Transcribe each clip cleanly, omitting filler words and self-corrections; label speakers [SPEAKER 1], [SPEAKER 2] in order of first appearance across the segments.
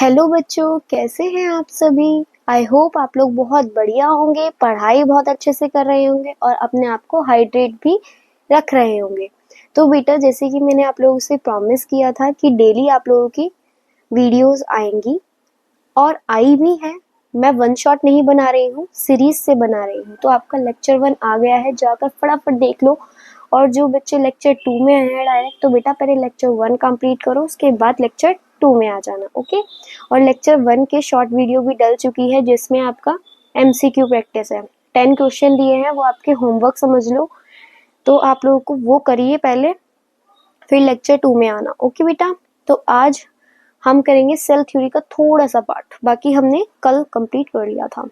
[SPEAKER 1] Hello बच्चों, कैसे हैं आप सभी। आई होप आप लोग बहुत बढ़िया होंगे, पढ़ाई बहुत अच्छे से कर रहे होंगे और अपने आप को हाइड्रेट भी रख रहे होंगे। तो बेटा, जैसे कि मैंने आप लोगों से प्रॉमिस किया था कि डेली आप लोगों की वीडियोस आएंगी और आई भी है। मैं वन शॉट नहीं बना रही हूँ, सीरीज से बना रही हूँ। तो आपका लेक्चर 1 आ गया है, जाकर फटाफट देख लो। और जो बच्चे लेक्चर 2 में है डायरेक्ट, तो बेटा पहले लेक्चर 1 कंप्लीट करो, उसके बाद लेक्चर 2 में आ जाना, ओके। और लेक्चर 1 के शॉर्ट वीडियो भी डल चुकी है, जिसमें आपका MCQ प्रैक्टिस है। 10 क्वेश्चन दिए हैं, वो आपके होमवर्क समझ लो। तो आप लोगों को वो करिए पहले, फिर लेक्चर 2 में आना, ओके बेटा। तो आज हम करेंगे सेल थ्योरी का थोड़ा सा पार्ट, बाकी हमने कल कंप्लीट कर लिया था।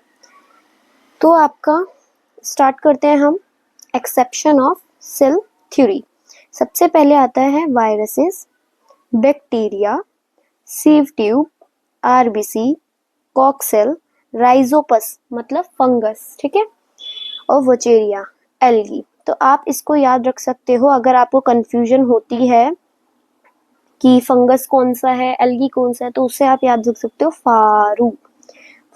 [SPEAKER 1] तो आपका स्टार्ट करते हैं हम एक्सेप्शन ऑफ सेल थ्योरी। सबसे पहले आता है viruses, bacteria, sieve tube, RBC, cork cell, Rhizopus मतलब फंगस, ठीक है, और वोचेरिया एल्गी। तो आप इसको याद रख सकते हो। अगर आपको कंफ्यूजन होती है कि फंगस कौन सा है, एल्गी कौन सा है, तो उससे आप याद रख सकते हो फारू।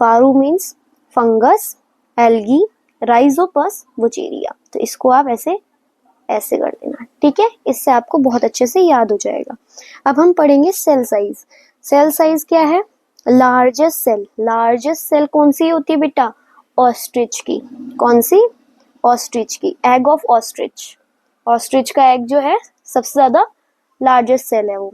[SPEAKER 1] फारू मीन्स फंगस, एल्गी, राइजोपस, वोचेरिया। तो इसको आप ऐसे ऐसे कर देना, ठीक है। इससे आपको बहुत अच्छे से याद हो जाएगा। अब हम पढ़ेंगे सेल साइज। सेल साइज क्या है? Largest cell. लार्जेस्ट सेल कौन सी होती है बेटा? ऑस्ट्रिच की। कौन सी? ऑस्ट्रिच की। Egg of ostrich. ऑस्ट्रिच का एग जो है सबसे ज्यादा लार्जेस्ट सेल है। वो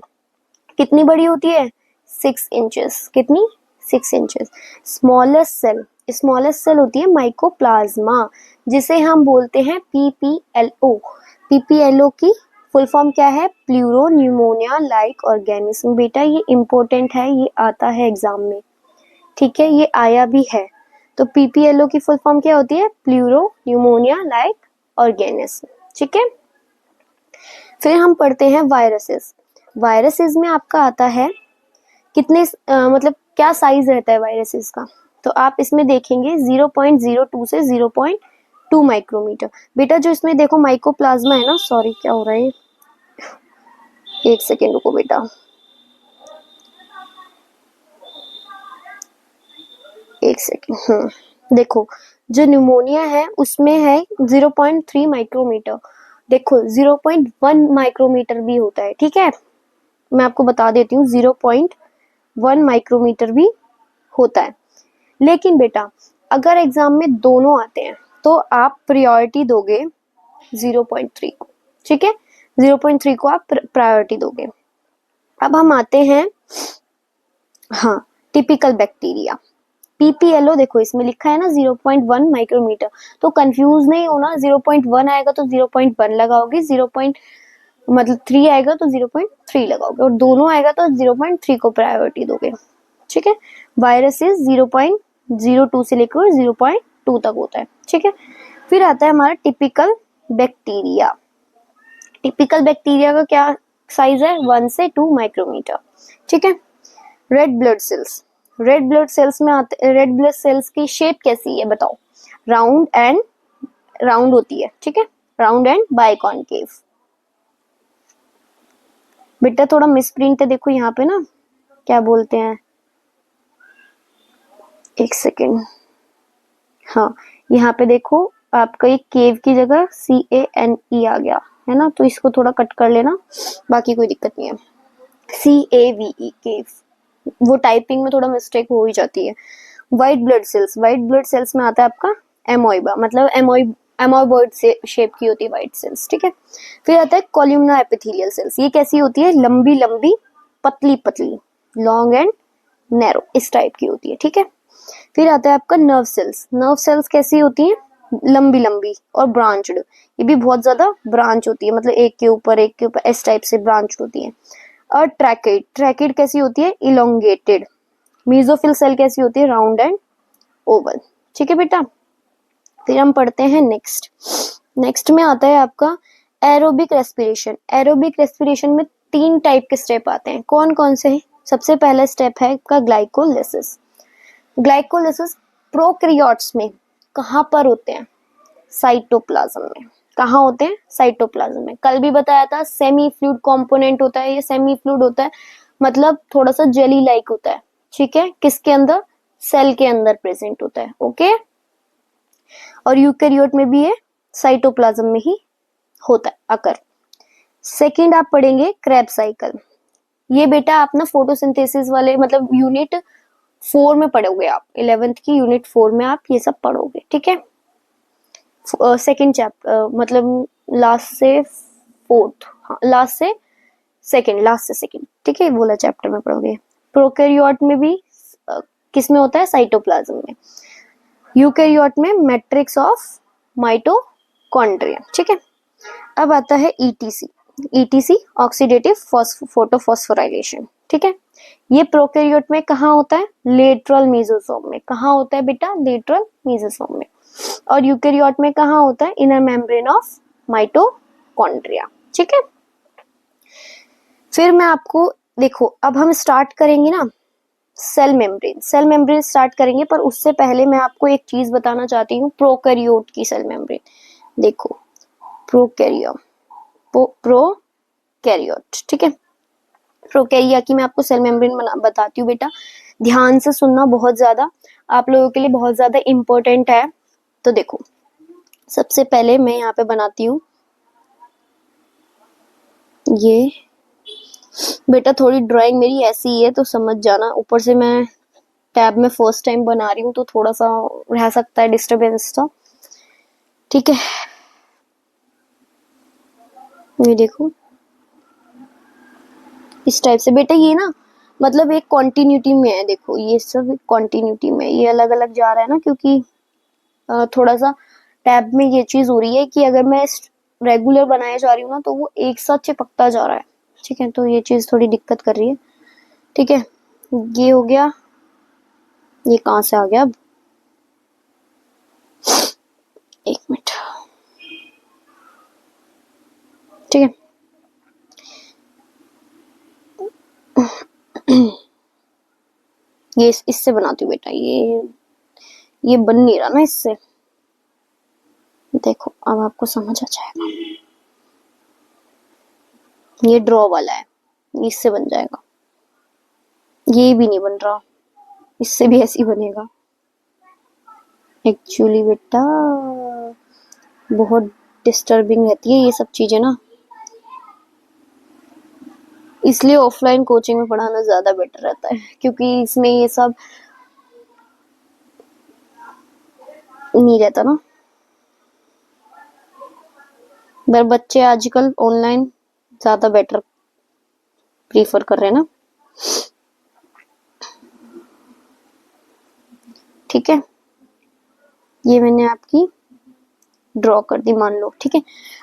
[SPEAKER 1] कितनी बड़ी होती है? 6 इंचेस। कितनी? 6 inches. Smallest cell, smallest cell होती है माइकोप्लाज्मा, जिसे हम बोलते हैं PPLO। PPLO की फुल फॉर्म क्या है? Pleuro pneumonia like organism. बेटा ये इंपॉर्टेंट है, ये आता है एग्जाम में, ठीक है, ये आया भी है। तो PPLO की फुल फॉर्म क्या होती है? प्लूरो न्यूमोनिया लाइक ऑर्गेनिज्म, ठीक है। फिर हम पढ़ते हैं वायरसेस। वायरसेस में आपका आता है कितने मतलब क्या साइज रहता है वायरसेस का। तो आप इसमें देखेंगे 0.02 से 0.2 माइक्रोमीटर। बेटा जो इसमें देखो माइकोप्लाज्मा है ना, सॉरी क्या हो रहा है, एक सेकेंड रुको बेटा, एक सेकेंड। देखो जो न्यूमोनिया है उसमें है 0.3 माइक्रोमीटर। देखो 0.1 माइक्रोमीटर भी होता है, ठीक है। मैं आपको बता देती हूँ 0.1 माइक्रोमीटर भी होता है। लेकिन बेटा अगर एग्जाम में दोनों आते हैं तो आप प्रायोरिटी दोगे 0.3 को, ठीक है। 0.3 को आप प्रायोरिटी दोगे। अब हम आते हैं हाँ टिपिकल बैक्टीरिया। PPLO देखो इसमें लिखा है ना 0.1 माइक्रोमीटर, तो कंफ्यूज नहीं होना। 0.1 आएगा तो 0.1 लगाओगे, 3 आएगा तो 0.3 लगाओगे, और दोनों आएगा तो 0.3 को प्रायोरिटी दोगे, ठीक है। वायरसेस 0.02 से लेकर 0.2 तक होता है, ठीक है। फिर आता है हमारा टिपिकल बैक्टीरिया। टिपिकल बैक्टीरिया का क्या साइज है? 1 से 2 माइक्रोमीटर, ठीक है। Red blood sales. Red blood sales में आते, रेड ब्लड सेल्स की शेप कैसी है बताओ? राउंड होती है, ठीक है, राउंड एंड बाइकॉनकेव। बेटा थोड़ा मिसप्रिंट है, देखो यहाँ पे ना क्या बोलते हैं, एक सेकेंड, हाँ यहाँ पे देखो आपका ये केव की जगह CANE आ गया है ना, तो इसको थोड़ा कट कर लेना, बाकी कोई दिक्कत नहीं है। CAVE केव, वो टाइपिंग में थोड़ा मिस्टेक हो ही जाती है। White blood sales. White blood sales में आता है आपका एमोइबा, मतलब एमोइबॉइड से शेप की होती है व्हाइट सेल्स, ठीक है। फिर आता है कॉलम्नार एपिथेलियल सेल्स। ये कैसी होती है? लंबी लंबी, पतली पतली, लॉन्ग एंड नैरो, इस टाइप की होती है, ठीक है। फिर आता है आपका नर्व सेल्स। नर्व सेल्स कैसी होती है? लंबी लंबी और ब्रांच्ड। ये भी बहुत ज्यादा ब्रांच होती है, मतलब एक के ऊपर इस टाइप से ब्रांच होती है। और ट्रैकेड। ट्रैकेड कैसी होती है? इलोंगेटेड। मीजोफिल सेल कैसी होती है? राउंड एंड ओवल, ठीक है बेटा। फिर हम पढ़ते हैं नेक्स्ट। नेक्स्ट में आता है आपका एरोबिक रेस्पिरेशन। एरोबिक रेस्पिरेशन में 3 टाइप के स्टेप आते हैं। कौन कौन से हैं? सबसे पहला स्टेप है आपका ग्लाइकोलिसिस। ग्लाइकोलिसिस प्रोकैरियोट्स में कहाँ पर होते हैं? साइटोप्लाज्म में। कहाँ होते हैं? साइटोप्लाज्म में। कल भी बताया था सेमी फ्लूइड कंपोनेंट होता है, ये सेमी फ्लूइड होता है, मतलब थोड़ा सा जेली लाइक होता है, ठीक है, किसके अंदर, सेल के अंदर प्रेजेंट होता है। ओके, और यूकैरियोट में भी ये साइटोप्लाज्म में ही होता है अकर। सेकंड आप पढ़ेंगे क्रेब्स साइकिल। ये बेटा आप ना फोटोसिंथेसिस वाले मतलब यूनिट 4 में पढ़ोगे, आप 11th की यूनिट 4 में आप ये सब पढ़ोगे। ठीक है, सेकंड चैप्टर मतलब लास्ट से फोर्थ, हाँ लास्ट से सेकंड, ठीक है, बोला चैप्टर में पढ़ोगे। प्रोकैरियोट में भी किस में होता है, साइटोप्लाज्म में। यूकैरियोट में मैट्रिक्स ऑफ माइटोकॉन्ड्रिया। ठीक है, अब आता है ईटीसी ऑक्सीडेटिव फोटोफॉस्फोराइलेशन। ठीक है, ये प्रोकैरियोट में कहाँ होता है, लेटरल मीजोसोम में। कहाँ होता है बेटा, लेटरल मीजोसोम में। और यूकैरियोट में कहाँ होता है, इनर मेम्ब्रेन ऑफ माइटोकॉन्ड्रिया। ठीक है, फिर मैं आपको देखो, अब हम स्टार्ट करेंगे ना सेल मेम्ब्रेन स्टार्ट करेंगे, पर उससे पहले मैं आपको एक चीज बताना चाहती हूँ, प्रोकैरियोट की सेल मेम्ब्रेन। देखो प्रोकैरियोट, ठीक है, प्रोकैरिया की मैं आपको सेल मेम्ब्रेन बताती हूँ बेटा, ध्यान से सुनना, बहुत ज्यादा आप लोगों के लिए बहुत ज्यादा इंपॉर्टेंट है। तो देखो, सबसे पहले मैं यहाँ पे बनाती हूँ ये, बेटा थोड़ी ड्राइंग मेरी ऐसी ही है तो समझ जाना, ऊपर से मैं टैब में फर्स्ट टाइम बना रही हूँ तो थोड़ा सा रह सकता है डिस्टरबेंस सा। ठीक है, ये देखो इस टाइप से बेटा, ये ना मतलब एक कॉन्टिन्यूटी में है। देखो ये सब कॉन्टिन्यूटी में, ये अलग अलग जा रहा है ना, क्योंकि थोड़ा सा टैब में ये चीज हो रही है कि अगर मैं रेगुलर बनाया जा रही हूँ ना तो वो एक साथ चिपकता जा रहा है। ठीक है, तो ये चीज थोड़ी दिक्कत कर रही है। ठीक है, ये हो गया, ये कहाँ से आ गया अब, एक मिनट। ठीक है, ये इससे बनाती हूँ बेटा, ये बन नहीं रहा ना इससे। देखो अब आपको समझ आ जाएगा, ये ड्रॉ वाला है, इससे बन जाएगा। ये भी नहीं बन रहा, इससे भी ऐसे ही बनेगा। एक्चुअली बेटा बहुत डिस्टर्बिंग रहती है ये सब चीजें ना, इसलिए ऑफलाइन कोचिंग में पढ़ाना ज्यादा बेटर रहता है, क्योंकि इसमें ये सब नहीं रहता ना। पर बच्चे आजकल ऑनलाइन ज्यादा बेटर प्रीफर कर रहे हैं ना। ठीक है, ये मैंने आपकी ड्रॉ कर दी मान लो। ठीक है,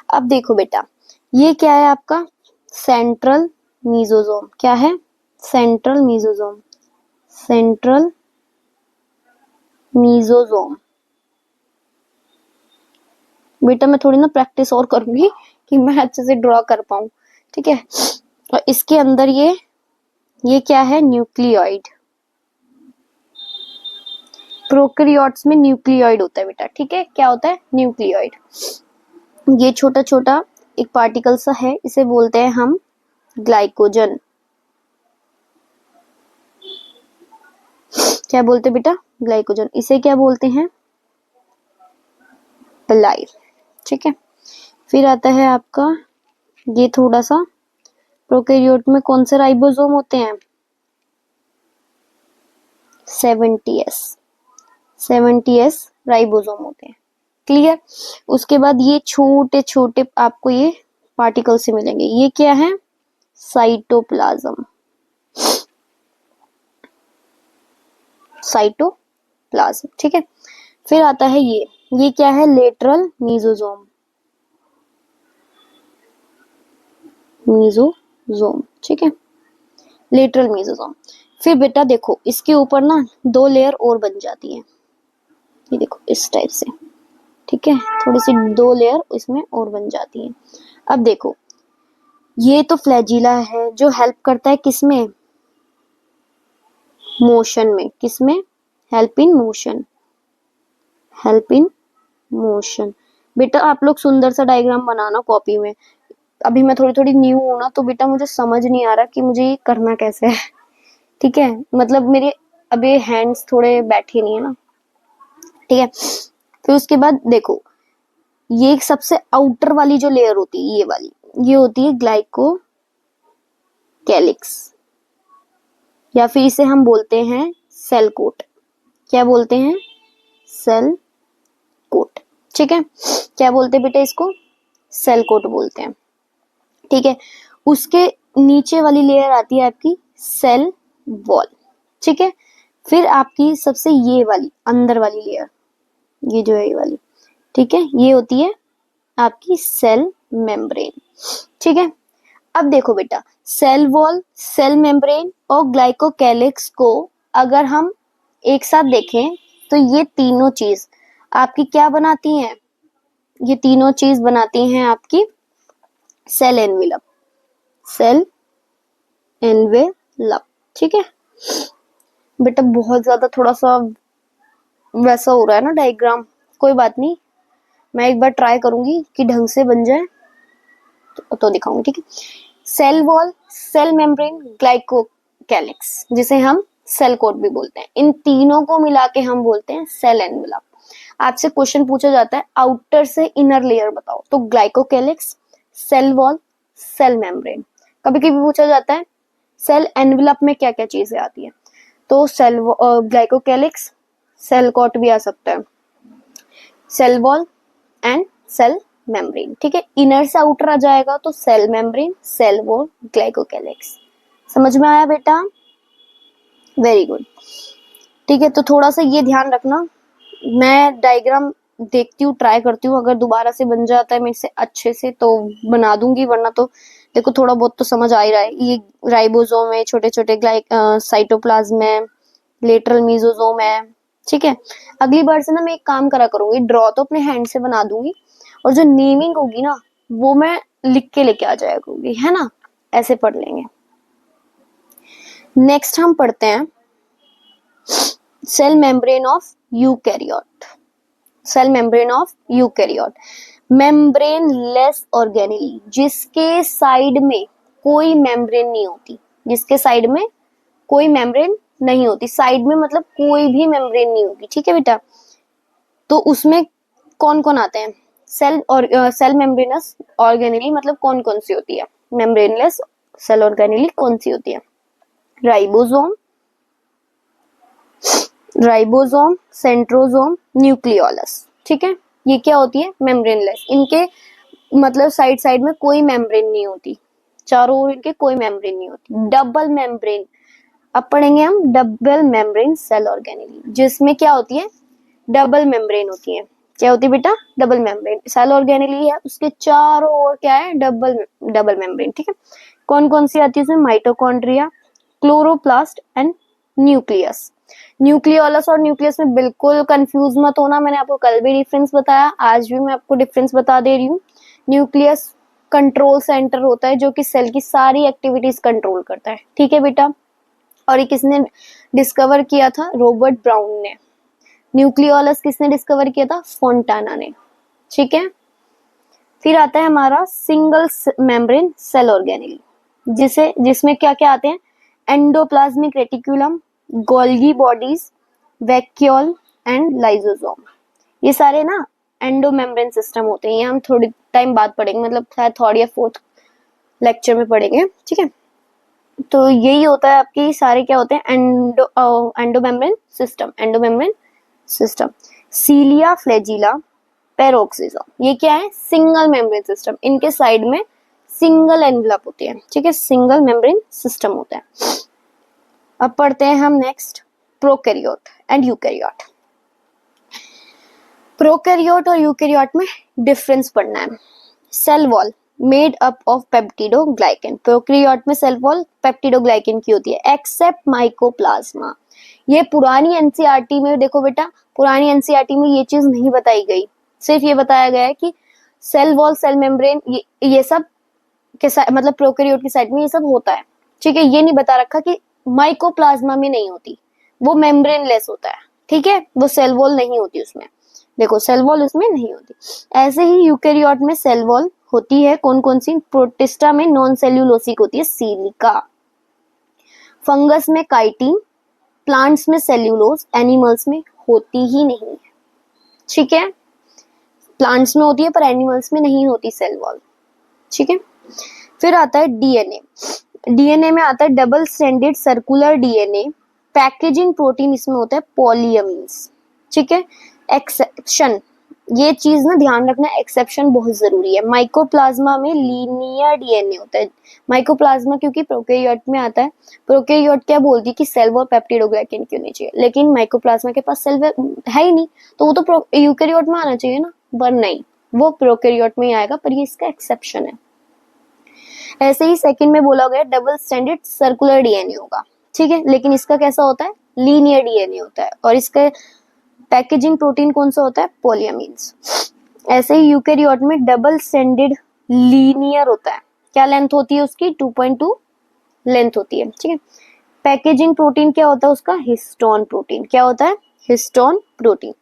[SPEAKER 1] अब देखो बेटा, ये क्या है आपका, सेंट्रल मीजोजोम। क्या है, सेंट्रल मीजोजोम, सेंट्रल मीजोजोम। बेटा मैं थोड़ी ना प्रैक्टिस और करूंगी कि मैं अच्छे से ड्रॉ कर पाऊं। ठीक है, और इसके अंदर ये क्या है, न्यूक्लियोइड। प्रोकैरियोट्स में न्यूक्लियोइड होता है बेटा। ठीक है, क्या होता है, न्यूक्लियोइड। ये छोटा छोटा एक पार्टिकल सा है, इसे बोलते हैं हम ग्लाइकोजन। क्या बोलते हैं बेटा, ग्लाइकोजन। इसे क्या बोलते हैं, पलाइल। ठीक है, फिर आता है आपका ये थोड़ा सा, प्रोकैरियोट में कौन से राइबोसोम होते हैं, 70s राइबोसोम होते हैं। क्लियर, उसके बाद ये छोटे छोटे आपको ये पार्टिकल से मिलेंगे, ये क्या है, साइटोप्लाज्म। साइटोप्लाज्म, ठीक है, फिर आता है ये क्या है, लेटरल मीजोसोम। मीजोसोम, ठीक है, लेटरल मीजोसोम। फिर बेटा देखो, इसके ऊपर ना 2 लेयर और बन जाती है, ये देखो इस टाइप से। ठीक है, थोड़ी सी 2 लेयर इसमें और बन जाती है। अब देखो, ये तो फ्लैजिला है जो हेल्प करता है किसमें, मोशन में। किसमें, help in motion, help in motion. बेटा आप लोग सुंदर सा डायग्राम बनाना कॉपी में। अभी मैं थोड़ी थोड़ी न्यू हूं ना, तो बेटा मुझे समझ नहीं आ रहा कि मुझे ये करना कैसे है। ठीक है, मतलब मेरे अब ये हैंड्स थोड़े बैठे नहीं है ना, ठीक है। फिर उसके बाद देखो, ये सबसे आउटर वाली जो लेयर होती है, ये वाली, ये होती है ग्लाइकोकैलिक्स, या फिर इसे हम बोलते हैं सेल कोट। क्या बोलते हैं? सेल कोट, ठीक है। क्या बोलते हैं बेटा इसको? सेल कोट बोलते हैं, ठीक है। उसके नीचे वाली लेयर आती है आपकी सेल वॉल, ठीक है। फिर आपकी सबसे ये वाली अंदर वाली लेयर, ये जो है ये वाली, ठीक है, ये होती है आपकी सेल मेम्ब्रेन, ठीक है। अब देखो बेटा, सेल वॉल, सेल मेम्ब्रेन और ग्लाइकोकैलिक्स को अगर हम एक साथ देखें तो ये तीनों चीज आपकी क्या बनाती हैं? ये तीनों चीज बनाती हैं आपकी सेल एनवेलप, सेल एनवेलप, ठीक है। बेटा बहुत ज्यादा थोड़ा सा वैसा हो रहा है ना डायग्राम, कोई बात नहीं, मैं एक बार ट्राई करूंगी कि ढंग से बन जाए तो दिखाऊंगी, ठीक है। Cell wall, cell membrane, glycocalyx, जिसे हम सेल कोट भी बोलते हैं, इन तीनों को मिला के हम बोलते हैं सेल एनवेलप। आपसे क्वेश्चन पूछा जाता है आउटर से इनर लेयर बताओ, तो glycocalyx, cell wall, cell membrane. कभी कभी पूछा जाता है सेल एनवेलप में क्या क्या चीजें आती है, तो सेल ग्लाइकोकैलिक्स, सेल कोट भी आ सकता है, cell wall and cell membrane, ठीक है। इनर से आउटर आ जाएगा तो cell membrane, cell wall, glycocalyx. समझ में आया बेटा? वेरी गुड, ठीक है। तो थोड़ा सा ये ध्यान रखना, मैं डायग्राम देखती हूँ, ट्राई करती हूँ, अगर दोबारा से बन जाता है मेरे से अच्छे से तो बना दूंगी, वरना तो देखो थोड़ा बहुत तो समझ आ ही रहा है। ये राइबोसोम है, छोटे छोटे साइटोप्लाज्म है, लेटरल मीजोसोम है, ठीक है। अगली बार से ना मैं एक काम करा करूंगी, ड्रॉ तो अपने हैंड से बना दूंगी, और जो नेमिंग होगी ना वो मैं लिख के लेके आ जाया करूंगी, है ना, ऐसे पढ़ लेंगे। नेक्स्ट हम पढ़ते हैं cell membrane of eukaryote, cell membrane of eukaryote, membrane less organelle, जिसके साइड में कोई मेम्ब्रेन नहीं होती, जिसके साइड में कोई मेम्ब्रेन नहीं होती, साइड में मतलब कोई भी मेम्ब्रेन नहीं होगी, ठीक है बेटा। तो उसमें कौन कौन आते हैं? सेल और सेल मेम्ब्रेनस ऑर्गेनेली मतलब कौन कौन सी होती है? मेम्ब्रेनलेस सेल ऑर्गेनेली कौन सी होती है? राइबोसोम, राइबोसोम, सेंट्रोसोम, न्यूक्लियोलस, ठीक है। ये क्या होती है? मेम्ब्रेनलेस, इनके मतलब साइड साइड में कोई मेम्ब्रेन नहीं होती, चारों ओर इनके कोई मेम्ब्रेन नहीं होती। डबल मेम्ब्रेन, अब पढ़ेंगे हम डबल मेम्ब्रेन सेल ऑर्गेनेली, जिसमें क्या होती है? डबल मेम्ब्रेन होती है। क्या होती है बेटा? Double membrane. सेल ऑर्गेनेली है, उसके चारों ओर क्या है? डबल मेम्ब्रेन, ठीक है। कौन कौन सी आती है उसमें? Mitochondria, chloroplast and nucleus. Nucleolus और न्यूक्लियस में बिल्कुल कंफ्यूज मत होना, मैंने आपको कल भी डिफरेंस बताया, आज भी मैं आपको डिफरेंस बता दे रही हूँ। न्यूक्लियस कंट्रोल सेंटर होता है जो कि सेल की सारी एक्टिविटीज कंट्रोल करता है, ठीक है बेटा। और ये किसने डिस्कवर किया था? रॉबर्ट ब्राउन ने। न्यूक्लियोलस किसने डिस्कवर किया था? फोंटाना ने, ठीक है। फिर आता है हमारा सिंगल मेम्ब्रेन सेल ऑर्गेनेली, जिसमें क्या क्या आते हैं? Endoplasmic reticulum, Golgi bodies, vacuole and lysosome. ये सारे ना एंडो मेम्ब्रेन सिस्टम होते हैं, ये हम थोड़ी टाइम बाद पढ़ेंगे, मतलब शायद थर्ड या फोर्थ लेक्चर में पढ़ेंगे, ठीक है। तो यही होता है आपके सारे क्या होते हैं? Endomembrane system, endomembrane system. Cilia, flagella, peroxisome, ये क्या है? सिंगल मेम्ब्रेन सिस्टम, इनके साइड में सिंगल एनवेलप होती है, ठीक है, सिंगल मेम्ब्रेन सिस्टम होता है। अब पढ़ते हैं हम next prokaryote and eukaryote. Prokaryote और यूकैरियोट में डिफरेंस पढ़ना है। Cell wall made up of peptidoglycan, prokaryote में सेल वॉल पेप्टिडोग्लाइकन की होती है, एक्सेप्ट माइकोप्लाज्मा। ये पुरानी एनसीईआरटी में देखो बेटा, पुरानी एनसीईआरटी में ये चीज नहीं बताई गई, सिर्फ ये बताया गया है कि सेल वॉल, सेल मेम्ब्रेन, ये सब के मतलब प्रोकैरियोट की साइड में ये सब होता है, ठीक है। ये नहीं बता रखा कि माइकोप्लाज्मा में नहीं होती, वो मेम्ब्रेनलेस होता है, ठीक है, वो सेल वॉल नहीं होती उसमें, देखो सेल वॉल उसमें नहीं होती। ऐसे ही यूकैरियोट में सेल वॉल होती है, कौन कौन सी? प्रोटिस्टा में नॉन सेल्यूलोसिक होती है, सिलिका। फंगस में काइटिन, प्लांट्स में सेल्यूलोज, एनिमल्स में होती ही नहीं है, ठीक है। प्लांट्स में होती है पर एनिमल्स में नहीं होती सेल वॉल, ठीक है। फिर आता है डीएनए। डीएनए में आता है double stranded circular DNA, packaging protein इसमें होता है पॉलीअमीन्स, ठीक है। एक्सेप्शन, ये चीज ना ध्यान रखना, एक्सेप्शन बहुत जरूरी है। माइकोप्लाज्मा में लीनियर डीएनए होता है। माइकोप्लाज्मा क्योंकि प्रोकैरियोट में आता है, प्रोकैरियोट क्या बोलती है कि सेल वॉल पेप्टिडोग्लाइकन क्यों नहीं चाहिए, लेकिन माइकोप्लाज्मा के पास सेल है ही नहीं, तो वो तो यूकैरियोट में आना चाहिए ना, पर नहीं, वो प्रोकैरियोट में ही आएगा, पर ये इसका एक्सेप्शन है। ऐसे ही सेकंड में बोला गया डबल स्ट्रैंडेड सर्कुलर डीएनए होगा, ठीक है, लेकिन इसका कैसा होता है, लीनियर डीएनए होता है, और इसका पैकेजिंग प्रोटीन कौन सा होता है, पॉलीअमीन्स। ऐसे ही यूकैरियोट में डबल स्ट्रैंडेड लीनियर होता है, क्या लेंथ होती है उसकी, 2.2 लेंथ होती है, ठीक है। पैकेजिंग प्रोटीन क्या होता है उसका, हिस्टोन प्रोटीन, क्या होता है, हिस्टोन प्रोटीन।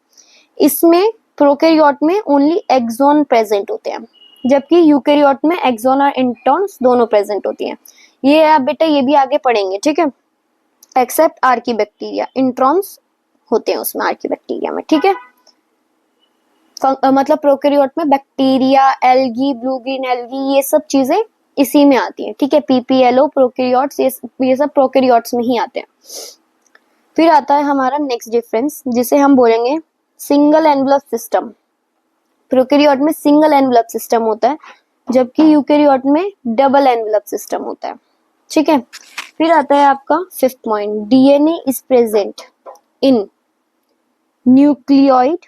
[SPEAKER 1] इसमें प्रोकैरियोट में ओनली एक्सोन प्रेजेंट होते हैं, जबकि यूकैरियोट में एक्सोन और इंट्रॉन्स दोनों प्रेजेंट होती हैं। ये आप बेटा ये भी आगे पढ़ेंगे, ठीक है। एक्सेप्ट आर्कीबैक्टीरिया, इंट्रॉन्स होते हैं उसमें आर्कीबैक्टीरिया में, ठीक है। मतलब प्रोकैरियोट में bacteria, algae, blue green algae, ये सब चीजें इसी में आती हैं, ठीक है। पीपीएलओ, प्रोकैरियोट्स, ये सब प्रोकैरियोट्स में ही आते हैं। फिर आता है हमारा नेक्स्ट डिफरेंस, जिसे हम बोलेंगे सिंगल एनवलप सिस्टम। प्रोकैरियोट में सिंगल एनवलप सिस्टम होता है, जबकि यूकैरियोट में डबल एनवलप सिस्टम होता है, ठीक है। फिर आता है आपका fifth point, DNA is present in nucleoid,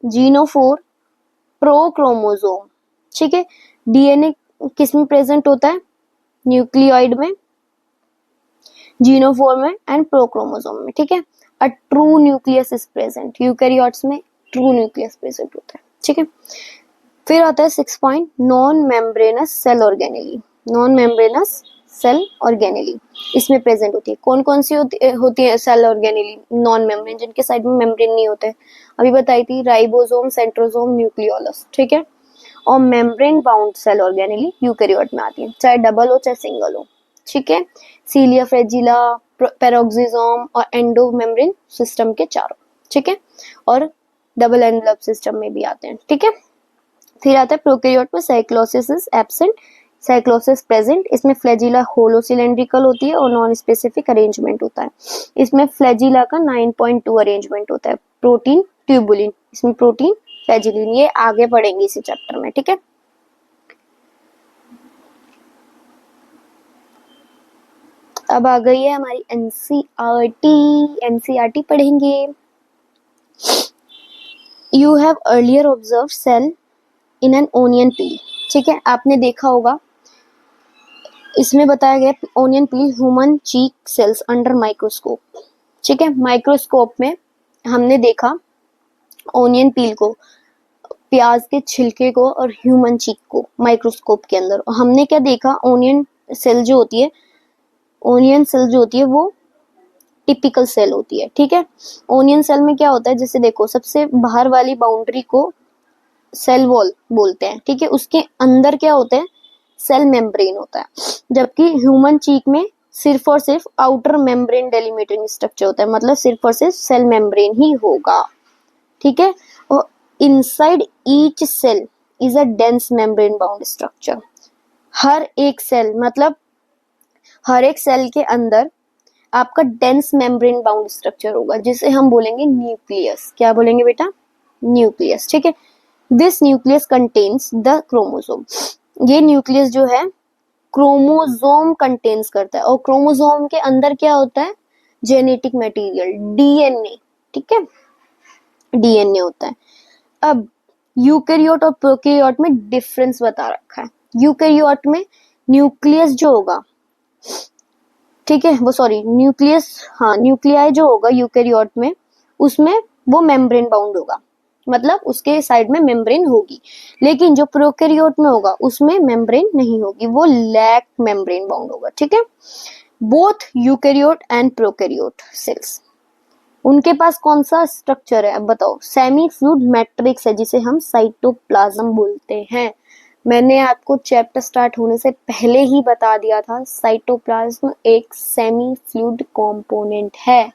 [SPEAKER 1] genophore, prochromosome, ठीक है। डीएनए किस में प्रेजेंट होता है, न्यूक्लियोइड में, जीनोफोर में एंड प्रोक्रोमोसोम में, ठीक है। A true nucleus is present, eukaryotes में ट्रू न्यूक्लियस प्रेजेंट होता है, ठीक है। फिर आता है 6 point, non membranous cell organelle. Non membranous cell organelle इसमें प्रेजेंट होती है। कौन कौन सी होती है सेल ऑर्गेनेली नॉन मेम्ब्रेन, जिनके साइड में मेम्ब्रेन नहीं होते, अभी बताई थी, राइबोसोम, सेंट्रोसोम, न्यूक्लियोलस, ठीक है। और membrane bound cell organelle eukaryote में आती है, चाहे डबल हो चाहे सिंगल हो, ठीक है। सीलिया, फ्रेजिला, पेरोक्सिसोम और एंडो मेम्ब्रेन सिस्टम के चारों, ठीक है। और डबल एनवलप सिस्टम में भी आते हैं, ठीक है। फिर आता है प्रोकैरियोट में cyclosis is absent, cyclosis present. इसमें फ्लैजिला होलो सिलेंड्रिकल होती है और नॉन स्पेसिफिक अरेंजमेंट होता है। इसमें फ्लैजिला का 9.2 अरेंजमेंट होता है। प्रोटीन ट्यूबुलिन, इसमें प्रोटीन फ्लैजिलिन, ये आगे पढ़ेंगे इसी चैप्टर में, ठीक है। अब आ गई है हमारी एनसीईआरटी। एनसीईआरटी पढ़ेंगे। You have earlier observe cell in an onion peel, ठीक है, आपने देखा होगा, इसमें बताया गया onion peel human cheek cells under microscope, ठीक है। माइक्रोस्कोप में हमने देखा ओनियन पील को, प्याज के छिलके को और ह्यूमन चीक को माइक्रोस्कोप के अंदर। और हमने क्या देखा, ओनियन सेल जो होती है, ओनियन सेल जो होती है वो टिपिकल सेल होती है, ठीक है। ओनियन सेल में क्या होता है, जैसे देखो सबसे बाहर वाली बाउंड्री को सेल वॉल बोलते हैं, ठीक है। उसके अंदर क्या होता है, सेल मेम्ब्रेन होता है, जबकि ह्यूमन चीक में सिर्फ और सिर्फ आउटर मेम्ब्रेन डेलिमिटिंग स्ट्रक्चर होता है, मतलब सिर्फ और सिर्फ सेल मेम्ब्रेन ही होगा, ठीक है। और inside each cell is a dense membrane bound structure. हर एक सेल, मतलब हर एक सेल के अंदर आपका डेंस मेम्ब्रेन बाउंड स्ट्रक्चर होगा, जिसे हम बोलेंगे न्यूक्लियस। क्या बोलेंगे बेटा, न्यूक्लियस, ठीक है। This nucleus contains the chromosome, ये न्यूक्लियस जो है क्रोमोसोम कंटेन्स करता है, और क्रोमोसोम के अंदर क्या होता है, जेनेटिक मटेरियल, डीएनए, ठीक है, डीएनए होता है। अब यूकैरियोट और प्रोकैरियोट में डिफरेंस बता रखा है। यूकैरियोट में न्यूक्लियस जो होगा, ठीक है, वो सॉरी न्यूक्लियस, हाँ न्यूक्लियाई जो होगा यूकैरियोट में, उसमें वो मेम्ब्रेन बाउंड होगा, मतलब उसके साइड में मेम्ब्रेन होगी। लेकिन जो प्रोकैरियोट में होगा उसमें मेम्ब्रेन नहीं होगी, वो लैक मेम्ब्रेन बाउंड होगा, ठीक है। Both eukaryote and prokaryote cells, उनके पास कौन सा स्ट्रक्चर है, अब बताओ, सेमी फ्लूइड मैट्रिक्स है, जिसे हम साइटोप्लाज्म बोलते हैं। मैंने आपको चैप्टर स्टार्ट होने से पहले ही बता दिया था, साइटोप्लाज्म एक सेमी फ्लूइड कंपोनेंट है,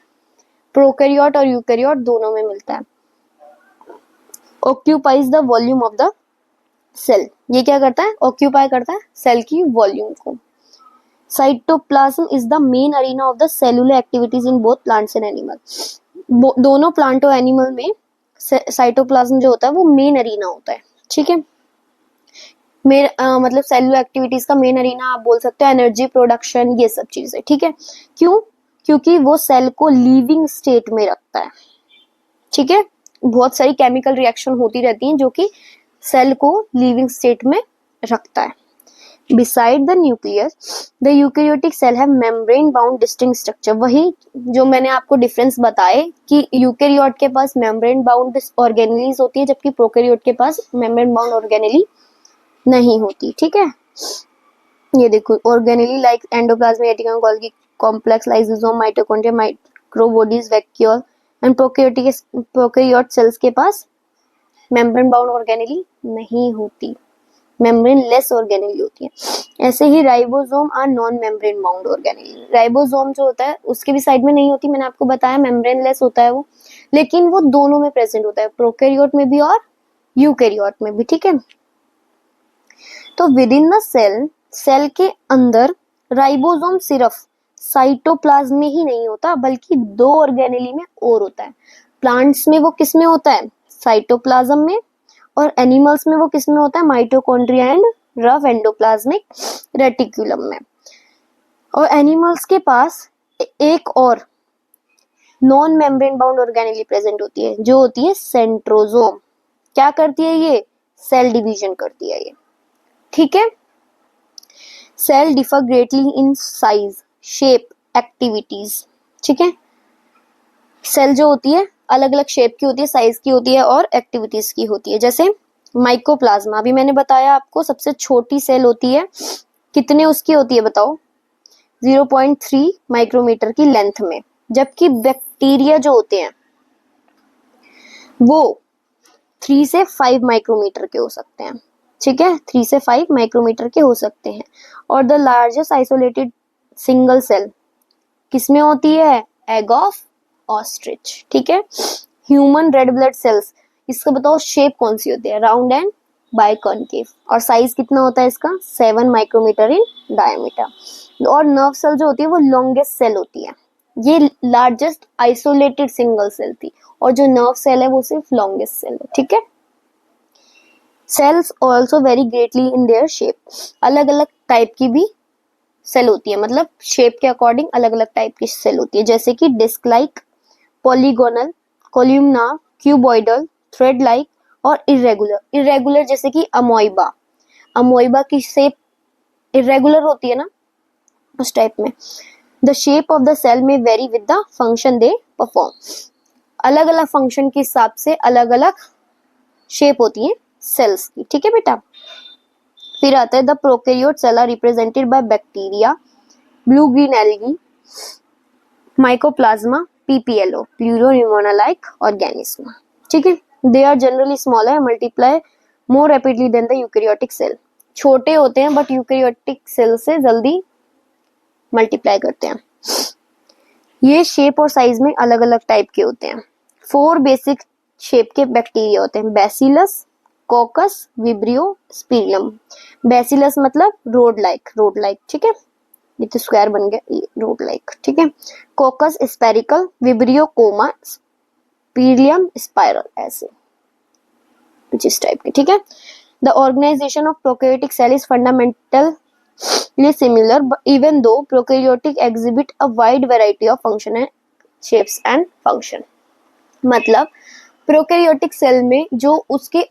[SPEAKER 1] प्रोकैरियोट और यूकैरियोट दोनों में मिलता है। Occupies the volume of the cell, ये क्या करता है, ऑक्यूपाई करता है सेल की वॉल्यूम को। Cytoplasm is the main arena of the cellular activities in both plants and animal. दोनों प्लांट और एनिमल में साइटोप्लाज्म जो होता है वो मेन अरीना होता है, ठीक है। मतलब सेलुलर एक्टिविटीज का मेन अरीना आप बोल सकते हो, एनर्जी प्रोडक्शन, ये सब चीजें, ठीक है। क्यों? क्योंकि वो सेल को लिविंग स्टेट में रखता है, ठीक है। बहुत सारी केमिकल रिएक्शन होती रहती हैं जो कि सेल को लिविंग स्टेट में रखता है। Beside the nucleus, the eukaryotic cell have membrane bound distinct structure। वही जो मैंने आपको डिफरेंस बताए कि यूकैरियोट के पास मेम्ब्रेन बाउंड ऑर्गेनेलीज होती है जबकि प्रोकैरियोट के पास मेम्ब्रेन बाउंड ऑर्गेनेली नहीं होती, ठीक है। ये देखो, organelle like endoplasmic reticulum, Golgi complex, lysosome, mitochondria, microbodies, vacuole and prokaryote cells के पास मेम्ब्रेन बाउंड ऑर्गेनेली नहीं होती, मेम्ब्रेन लेस ऑर्गेनेली होती है। ऐसे ही ribosome are non membrane bound organelle. Ribosome जो होता है उसके भी साइड में नहीं होती, मैंने आपको बताया मेम्ब्रेन लेस होता है वो, लेकिन वो दोनों में प्रेजेंट होता है, प्रोकैरियोट में भी और यूकैरियोट में भी, ठीक है। तो within the cell, cell के अंदर राइबोसोम सिर्फ साइटोप्लाज्म में ही नहीं होता बल्कि दो ऑर्गेनेली में और होता है। प्लांट्स में वो किस में होता है, साइटोप्लाज्म में, और एनिमल्स में वो किस में होता है, mitochondria and rough endoplasmic reticulum में। और एनिमल्स के पास एक और non membrane bound organelle present होती है जो होती है सेंट्रोसोम। क्या करती है ये, सेल डिवीजन करती है ये, ठीक है। Cell differ greatly in size, shape, activities, ठीक है। सेल जो होती है अलग अलग शेप की होती है, साइज की होती है और एक्टिविटीज की होती है। जैसे माइकोप्लाज्मा, अभी मैंने बताया आपको सबसे छोटी सेल होती है, कितने उसकी होती है बताओ, 0.3 माइक्रोमीटर की लेंथ में, जबकि बैक्टीरिया जो होते हैं वो 3 से 5 माइक्रोमीटर के हो सकते हैं, ठीक है, 3 से 5 माइक्रोमीटर के हो सकते हैं। और the largest isolated single cell किसमें होती है, एग ऑफ ऑस्ट्रिच, ठीक है। ह्यूमन रेड ब्लड सेल्स, इसका बताओ शेप कौन सी होती है, राउंड एंड बाइकॉन्केव, और साइज कितना होता है इसका, 7 माइक्रोमीटर इन डायमीटर। और नर्व सेल जो होती है वो लॉन्गेस्ट सेल होती है, ये लार्जेस्ट आइसोलेटेड सिंगल सेल थी, और जो नर्व सेल है वो सिर्फ लॉन्गेस्ट सेल है, ठीक है। Cells also very greatly in their shape, अलग अलग टाइप की भी सेल होती है, मतलब शेप के अकॉर्डिंग अलग अलग टाइप की सेल होती है, जैसे कि disc like, polygonal, columnar, cuboidal, thread like और इरेगुलर। इरेगुलर जैसे कि अमोइबा, अमोइबा की शेप इरेगुलर होती है ना, उस टाइप में। The shape of the cell may vary with the function they perform, अलग अलग फंक्शन के हिसाब से अलग अलग शेप होती है सेल्स की, ठीक है बेटा। फिर आता है the prokaryote cell are represented by bacteria, blue green algae, mycoplasma, PPLO, pleuropneumonia like organism, ठीक है। They are generally smaller, multiply more rapidly than the eukaryotic cell. छोटे होते हैं बट यूकैरियोटिक सेल से जल्दी मल्टीप्लाई करते हैं। ये शेप और साइज में अलग अलग टाइप के होते हैं। 4 बेसिक शेप के बैक्टीरिया होते हैं, बैसिलस, कोकस, विब्रियो, स्पिरियम। बैसिलस मतलब रोड लाइक, ठीक है, ये तो स्क्वायर बन गया, रोड लाइक, ठीक है। Coccus spherical, vibrio comma, spirillum spiral, ऐसे कुछ इस टाइप के, ठीक है। The organisation of prokaryotic cell is fundamentally similar even though prokaryotic exhibit a wide variety of function and shapes and function. मतलब प्रोकैरियोटिक सेल में जो उसके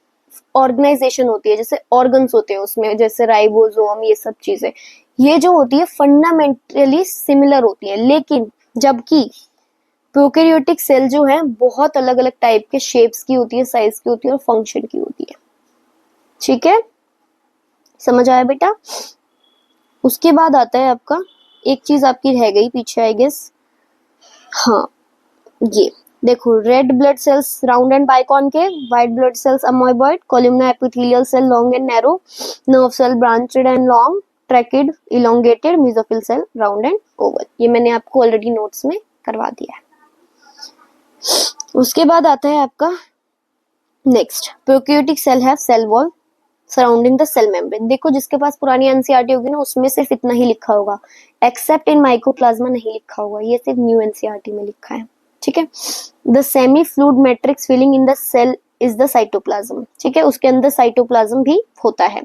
[SPEAKER 1] ऑर्गेनाइजेशन होती है, जैसे ऑर्गन्स होते हैं उसमें, जैसे राइबोसोम, ये सब चीजें, ये जो होती है फंडामेंटली सिमिलर होती है, लेकिन जबकि प्रोकैरियोटिक सेल जो है बहुत अलग अलग टाइप के शेप्स की होती है, साइज की होती है और फंक्शन की होती है, ठीक है, समझ आया बेटा। उसके बाद आता है आपका, एक चीज आपकी रह गई पीछे आई गेस, हाँ ये देखो, red blood cells round and biconcave, white blood cells amoeboid, columnar epithelial cell long and narrow, nerve cell branched and long, tracheid elongated, mesophyll cell round and oval. ये मैंने आपको ऑलरेडी नोट्स में करवा दिया है। उसके बाद आता है आपका next, prokaryotic cell have cell wall surrounding the cell membrane. देखो जिसके पास पुरानी एनसीईआरटी होगी ना उसमें सिर्फ इतना ही लिखा होगा, एक्सेप्ट इन माइकोप्लाज्मा नहीं लिखा होगा, ये सिर्फ न्यू एनसीईआरटी में लिखा है, ठीक है। The semi fluid matrix filling in the cell is the cytoplasm, ठीक है, उसके अंदर साइटोप्लाज्म भी होता है।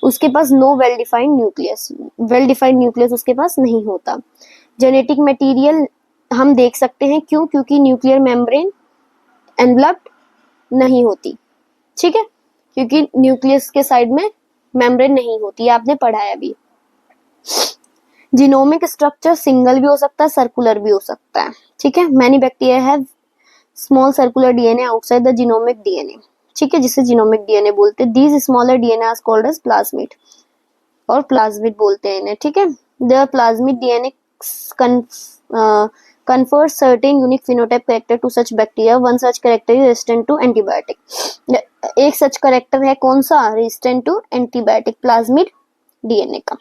[SPEAKER 1] उसके पास no well defined nucleus, well defined nucleus उसके पास नहीं होता। जेनेटिक मटेरियल हम देख सकते हैं, क्यों? क्योंकि न्यूक्लियर मेम्ब्रेन एनवलप्ड नहीं होती, ठीक है, क्योंकि न्यूक्लियस के साइड में मेम्ब्रेन नहीं होती, आपने पढ़ा है अभी। जीनोमिक स्ट्रक्चर सिंगल भी हो सकता है, सर्कुलर भी हो सकता है, ठीक है। Many bacteria have small circular DNA outside the genomic DNA, ठीक है, जिसे जीनोमिक डीएनए बोलते हैं। These smaller DNA are called as plasmid, और प्लाज्मिड बोलते हैं इन्हें, ठीक है। The plasmid DNA confers certain unique phenotype character to such bacteria. One such character is resistant to antibiotic. एक सच करेक्टर है कौन सा? Resistant to antibiotic, plasmid DNA का।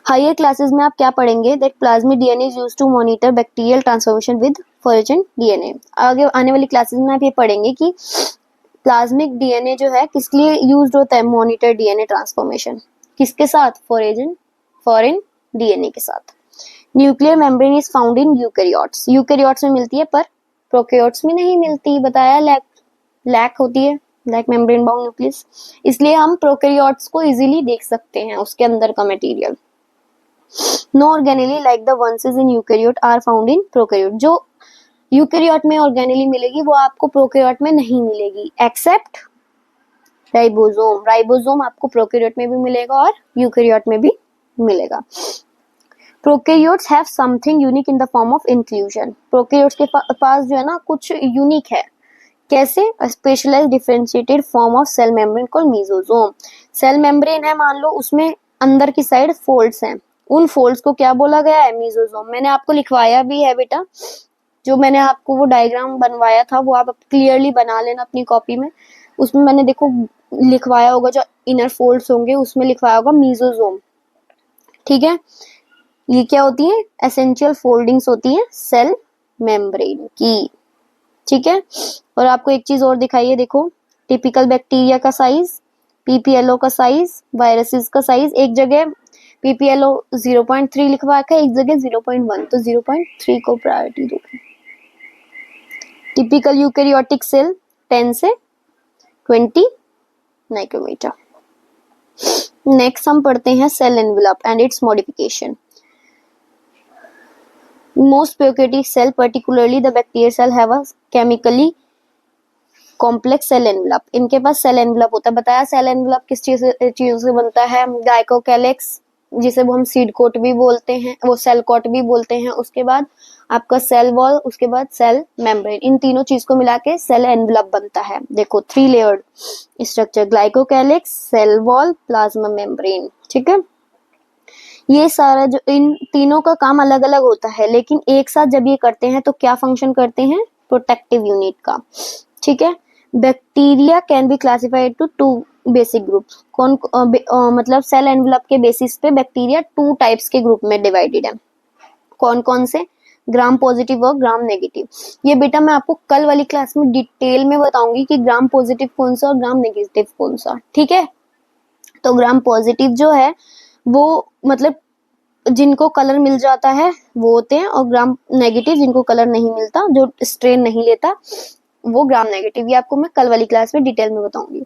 [SPEAKER 1] हायर क्लासेस में आप क्या पढ़ेंगे? That plasmid DNA is used to monitor bacterial transformation with foreign DNA. आगे आने वाली क्लासेस में आप ये पढ़ेंगे कि प्लाज्मिक डीएनए जो है किसके लिए यूज्ड होता है? मॉनिटर डीएनए ट्रांसफॉर्मेशन, किसके साथ? फॉरेन डीएनए के साथ। Nuclear membrane is found in eukaryotes, eukaryotes में मिलती है पर प्रोकैरियोट्स में नहीं मिलती, बताया लैक होती है, लैक मेम्ब्रेन बाउंड न्यूक्लियस, इसलिए हम प्रोकैरियोट्स को इजीली देख सकते हैं उसके अंदर का material. No organelle like the ones in eukaryote are found in prokaryote, जो यूकैरियोट में ऑर्गेनेली मिलेगी वो आपको प्रोकैरियोट में नहीं मिलेगी, एक्सेप्ट राइबोसोम। राइबोसोम आपको प्रोकैरियोट में भी मिलेगा और यूकैरियोट में भी मिलेगा। Prokaryotes have something unique in the form of inclusion, prokaryotes के पास जो है ना कुछ यूनिक है, कैसे? Specialised differentiated form of cell membrane called mesosome. Cell membrane है मान लो, उसमें अंदर की साइड फोल्ड्स हैं, उन फोल्ड्स को क्या बोला गया है? मेसोसोम। मैंने आपको लिखवाया भी है बेटा, जो मैंने आपको वो डायग्राम बनवाया था वो आप क्लियरली बना लेना अपनी कॉपी में, उसमें मैंने देखो लिखवाया होगा, जो इनर फोल्ड्स होंगे उसमें लिखवाया होगा मेसोसोम, ठीक है। ये क्या होती है? एसेंशियल फोल्डिंग्स होती हैं सेल मेम्ब्रेन की, ठीक है। और आपको एक चीज और दिखाइए, देखो टिपिकल बैक्टीरिया का साइज, पीपीएलओ का साइज, वायरसेस का साइज, एक जगह पीपीएलओ 0.3 लिखवा के एक जगह 0.1, तो 0.3 को प्रायोरिटी दो। टिपिकल यूकैरियोटिक सेल 10 से 20 नाइक्रोमीटर। नेक्स्ट हम पढ़ते हैं cell envelope and its modification. Most prokaryotic cell, particularly the bacterial cell, have a chemically complex cell envelope. इनके पास सेल एनवेलप होता है। बताया सेल एनवेलप किस चीजों से बनता है? ग्लाइकोकैलिक्स, जिसे वो हम सीड कोट भी बोलते हैं, वो सेल कोट भी बोलते हैं। उसके बाद आपका सेल वॉल, उसके बाद सेल मेम्ब्रेन, इन तीनों चीज को मिला के सेल एनवेलप बनता है। देखो 3 layered structure, glycocalyx, cell wall, plasma membrane, ठीक है। ये सारा जो इन तीनों का काम अलग अलग होता है, लेकिन एक साथ जब ये करते हैं तो क्या फंक्शन करते हैं? प्रोटेक्टिव यूनिट का, ठीक है। Bacteria can be classified to 2 basic groups. कौन मतलब सेल एनवेलप के बेसिस पे बैक्टीरिया 2 टाइप्स के ग्रुप में डिवाइडेड है। कौन कौन से? ग्राम पॉजिटिव और ग्राम नेगेटिव। ये बेटा मैं आपको कल वाली क्लास में डिटेल में बताऊंगी कि ग्राम पॉजिटिव कौन सा और ग्राम नेगेटिव कौन सा, ठीक है। तो ग्राम पॉजिटिव जो है वो मतलब जिनको कलर मिल जाता है वो होते हैं, और ग्राम नेगेटिव जिनको कलर नहीं मिलता, जो स्ट्रेन नहीं लेता, वो ग्राम नेगेटिव। ये आपको मैं कल वाली क्लास में डिटेल में बताऊंगी।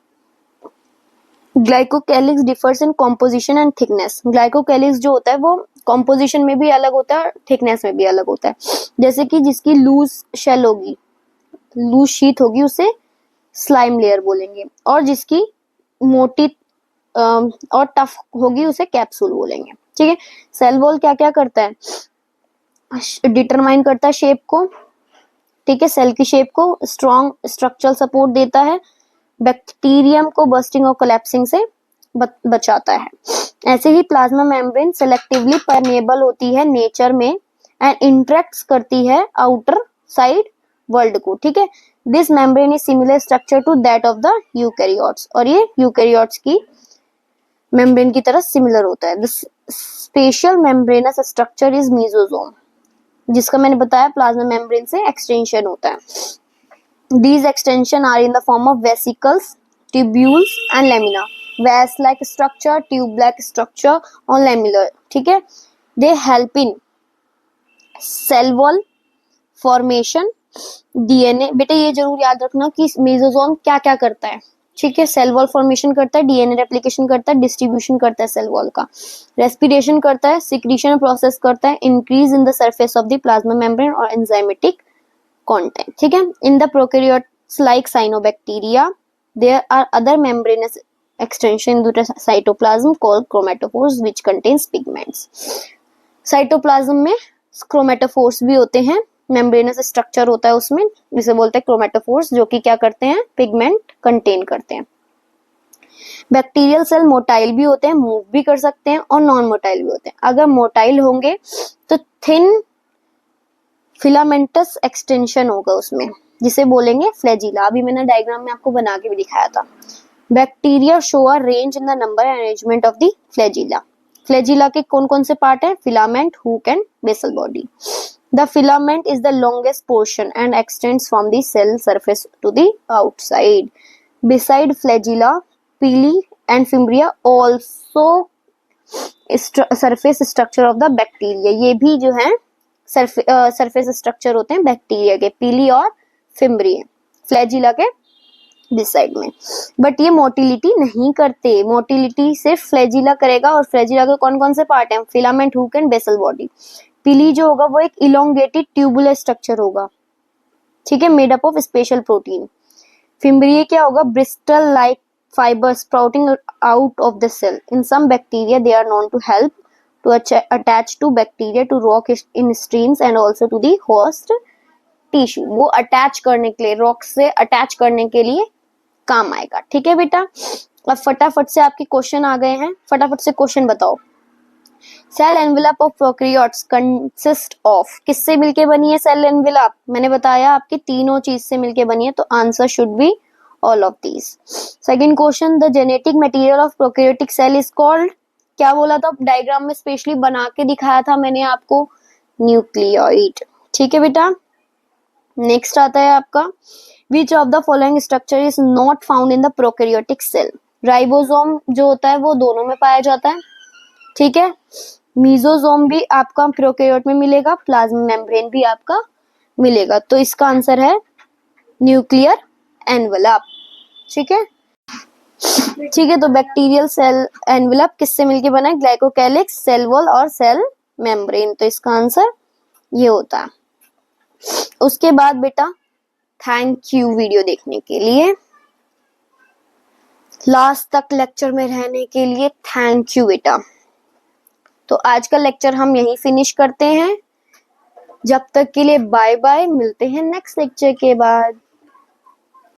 [SPEAKER 1] Glycocalyx differs in composition and thickness. Glycocalyx जो होता है वो कॉम्पोजिशन में भी अलग होता है और थिकनेस में भी अलग होता है। जैसे कि जिसकी लूज शेल होगी, लूज शीट होगी, उसे स्लाइम लेयर बोलेंगे, और जिसकी मोटी और टफ होगी उसे कैप्सूल बोलेंगे, ठीक है। सेल वॉल क्या क्या करता है? डिटरमाइन करता है शेप को, ठीक है, सेल की शेप को, स्ट्रॉन्ग स्ट्रक्चरल सपोर्ट देता है, बैक्टीरियम को बर्स्टिंग और कोलैप्सिंग से बचाता है। ऐसे ही प्लाज्मा मेम्ब्रेन सेलेक्टिवली परमेएबल होती है नेचर में एंड इंटरेक्ट्स करती है आउटर साइड वर्ल्ड को, ठीक है। This membrane is similar structure to that of the eukaryotes, और ये यूकैरियोट्स की मेम्ब्रेन की तरह सिमिलर होता है। The special membranous structure is mesosome, जिसका मैंने बताया प्लाज्मा मेम्ब्रेन से एक्सटेंशन होता है। These extension are in the form of vesicles, tubules and lamina. Vase like structure, tube like structure और lamellar. ठीक है, they help in cell wall formation, DNA. बेटा ये जरूर याद रखना कि मेसोसोम क्या क्या करता है। ठीक है, सेल वॉल फॉर्मेशन करता है, डीएनए रेप्लिकेशन करता है, डिस्ट्रीब्यूशन करता है सेल वॉल का, रेस्पिरेशन करता है, सिक्रीशन प्रोसेस करता है, increase in the surface of the plasma membrane और एंजाइमेटिक content. ठीक है, in the prokaryotes like cyanobacteria there are other membranous extension into the cytoplasm called chromatophores which contains pigments. cytoplasm में chromatophores भी होते हैं, membranous structure होता है उसमें, जिसे बोलते हैं chromatophores, जो कि क्या करते हैं, pigment contain करते हैं। बैक्टीरियल सेल मोटाइल भी होते हैं, मूव भी कर सकते हैं और नॉन मोटाइल भी होते हैं। अगर मोटाइल होंगे तो थिन फिलामेंटस एक्सटेंशन होगा उसमें, जिसे बोलेंगे फ्लैजिला। अभी मैंने डायग्राम में आपको बना के भी दिखाया था। Bacteria show a range in the number and arrangement of the flagella. Flagella के कौन कौन से पार्ट है, filament, hook and basal body. The filament is the longest portion and extends from the cell surface to the outside. Beside flagella, pili and fimbriae also surface structure of the bacteria. ये भी जो है surface structure होते हैं bacteria के, पीली और fimbria flagella के बिसाइड में। बट ये मोटिलिटी नहीं करते, मोटिलिटी सिर्फ फ्लैजिला करेगा। और फ्लैजिला के कौन कौन से पार्ट हैं, filament, hook and basal body. Pili जो होगा वो एक इलोंगेटेड ट्यूबुलर स्ट्रक्चर होगा, ठीक है, made up of special protein. Fimbriae क्या होगा, bristle like fibers sprouting out of the cell. In some bacteria they are known to help to attach to bacteria to rock in streams and also to the host tissue. वो attach करने के लिए, rock से attach करने के लिए काम आएगा। ठीक है बेटा, अब फटाफट से आपके क्वेश्चन आ गए हैं, फटाफट से क्वेश्चन बताओ। Cell envelope of prokaryotes consist of, किससे मिलके बनी है सेल एनवेलप, मैंने बताया आपके तीनों चीज से मिलके बनी है, तो answer should be all of these. Second question, the genetic material of prokaryotic cell is called, क्या बोला था डायग्राम में, स्पेशली बना के दिखाया था मैंने आपको, न्यूक्लियोइड। ठीक है बेटा, नेक्स्ट आता है आपका, which of the following structure is not found in the prokaryotic cell? Ribosome जो होता है वो दोनों में पाया जाता है, ठीक है, मीजोसोम भी आपका प्रोकैरियोट में मिलेगा, प्लाज्मा मेम्ब्रेन भी आपका मिलेगा, तो इसका आंसर है न्यूक्लियर एनवेलप। ठीक है, ठीक है, तो बैक्टीरियल सेल एनवेलप किससे मिलके बना है, ग्लाइकोकैलिक्स, सेल वॉल और सेल मेम्ब्रेन, तो इसका आंसर ये होता है। उसके बाद बेटा थैंक यू वीडियो देखने के लिए, लास्ट तक लेक्चर में रहने के लिए थैंक यू बेटा। तो आज का लेक्चर हम यहीं फिनिश करते हैं, जब तक के लिए बाय बाय, मिलते हैं नेक्स्ट लेक्चर के बाद।